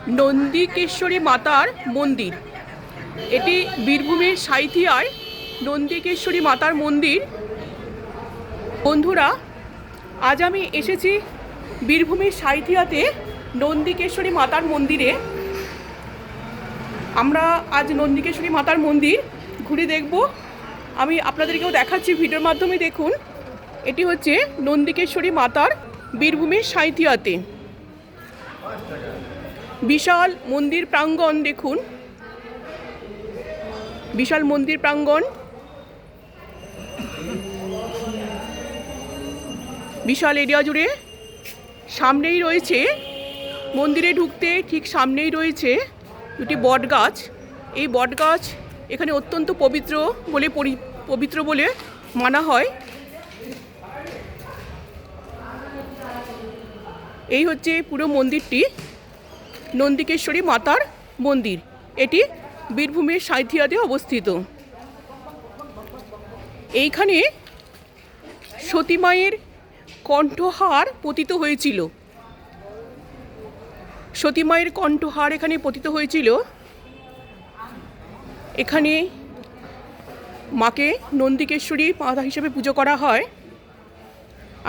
নন্দিকেশ্বরী মাতার মন্দির। এটি বীরভূমের সাঁইথিয়ায় নন্দিকেশ্বরী মাতার মন্দির। বন্ধুরা, আজ আমি এসেছি বীরভূমের সাঁইথিয়াতে নন্দিকেশ্বরী মাতার মন্দিরে। আমরা আজ নন্দিকেশ্বরী মাতার মন্দির ঘুরে দেখব। আমি আপনাদেরকেও দেখাচ্ছি ভিডিওর মাধ্যমে। দেখুন, এটি হচ্ছে নন্দিকেশ্বরী মাতার বীরভূমের সাঁইথিয়াতে। বিশাল মন্দির প্রাঙ্গণ দেখুন, বিশাল মন্দির প্রাঙ্গণ, বিশাল এরিয়া জুড়ে। সামনেই রয়েছে, মন্দিরে ঢুকতে ঠিক সামনেই রয়েছে দুটি বট গাছ। এই বট গাছ এখানে অত্যন্ত পবিত্র বলে মানা হয়। এই হচ্ছে পুরো মন্দিরটি, নন্দিকেশ্বরী মাতার মন্দির। এটি বীরভূমের সাঁইথিয়াতে অবস্থিত। এইখানে সতী মায়ের কণ্ঠহার পতিত হয়েছিল। সতী মায়ের কণ্ঠহার এখানে পতিত হয়েছিল। এখানে মাকে নন্দিকেশ্বরী মাতা হিসেবে পুজো করা হয়।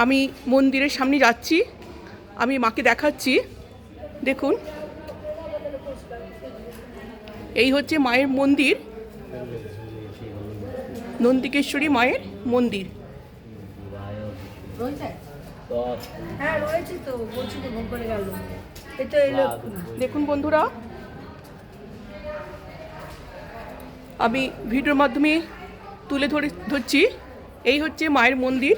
আমি মন্দিরের সামনে যাচ্ছি, আমি মাকে দেখাচ্ছি। দেখুন, এই হচ্ছে মায়ের মন্দির, নন্দিকেশ্বরী মায়ের মন্দির। দেখুন বন্ধুরা, আমি ভিডিওর মাধ্যমে তুলে ধরছি। এই হচ্ছে মায়ের মন্দির,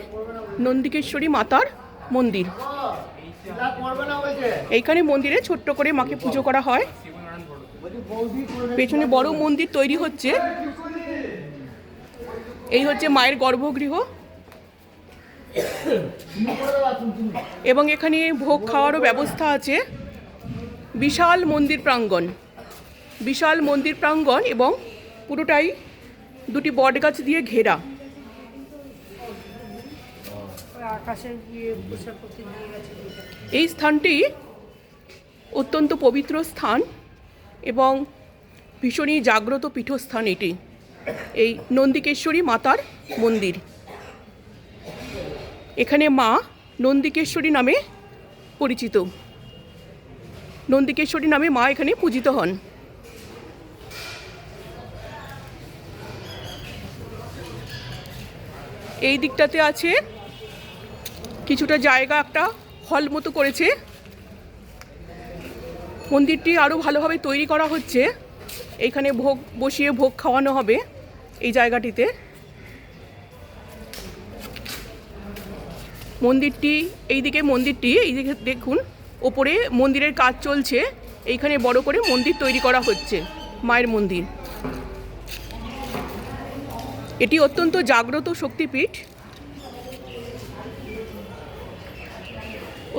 নন্দিকেশ্বরী মাতার মন্দির। এইখানে মন্দিরে ছোট্ট করে মাকে পুজো করা হয়। পেছনে বড় মন্দির তৈরি হচ্ছে। এই হচ্ছে মায়ের গর্ভগৃহ, এবং এখানে ভোগ খাওয়ারও ব্যবস্থা আছে। বিশাল মন্দির প্রাঙ্গণ, বিশাল মন্দির প্রাঙ্গণ, এবং পুরোটাই দুটি বট গাছ দিয়ে ঘেরা। এই স্থানটি অত্যন্ত পবিত্র স্থান এবং ভীষণই জাগ্রত পীঠস্থান এটি, এই নন্দিকেশ্বরী মাতার মন্দির। এখানে মা নন্দিকেশ্বরী নামে পরিচিত, নন্দিকেশ্বরী নামে মা এখানে পূজিত হন। এই দিকটাতে আছে কিছুটা জায়গা, একটা হল মতো করেছে। মন্দিরটি আরও ভালোভাবে তৈরি করা হচ্ছে। এইখানে ভোগ বসিয়ে ভোগ খাওয়ানো হবে এই জায়গাটিতে। মন্দিরটি এইদিকে দেখুন, ওপরে মন্দিরের কাজ চলছে। এইখানে বড় করে মন্দির তৈরি করা হচ্ছে, মায়ের মন্দির। এটি অত্যন্ত জাগ্রত শক্তিপীঠ,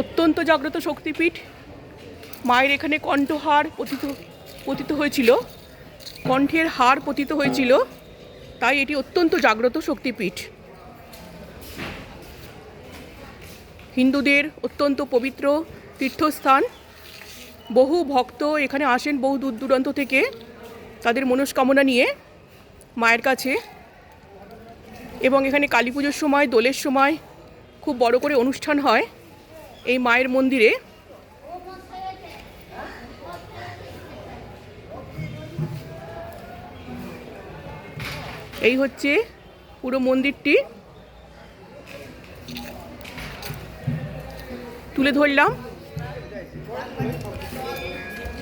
অত্যন্ত জাগ্রত শক্তিপীঠ। মায়ের এখানে কণ্ঠহার পতিত হয়েছিল, কণ্ঠের হার পতিত হয়েছিল, তাই এটি অত্যন্ত জাগ্রত শক্তিপীঠ। হিন্দুদের অত্যন্ত পবিত্র তীর্থস্থান। বহু ভক্ত এখানে আসেন বহু দূর দূরান্ত থেকে তাদের মনস্কামনা নিয়ে মায়ের কাছে। এবং এখানে কালী পুজোর সময়, দোলের সময় খুব বড় করে অনুষ্ঠান হয় এই মায়ের মন্দিরে। এই হচ্ছে পুরো মন্দিরটি তুলে ধরলাম।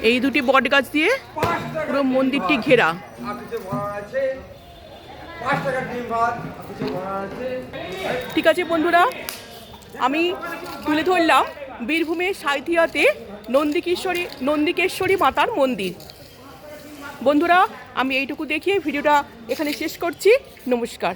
এই দুটি বট গাছ দিয়ে পুরো মন্দিরটি ঘেরা। ঠিক আছে বন্ধুরা, আমি তুলে ধরলাম বীরভূমের সাঁইথিয়াতে নন্দিকেশ্বরী মাতার মন্দির। বন্ধুরা, আমি এইটুকু দেখিয়ে ভিডিওটা এখানে শেষ করছি। নমস্কার।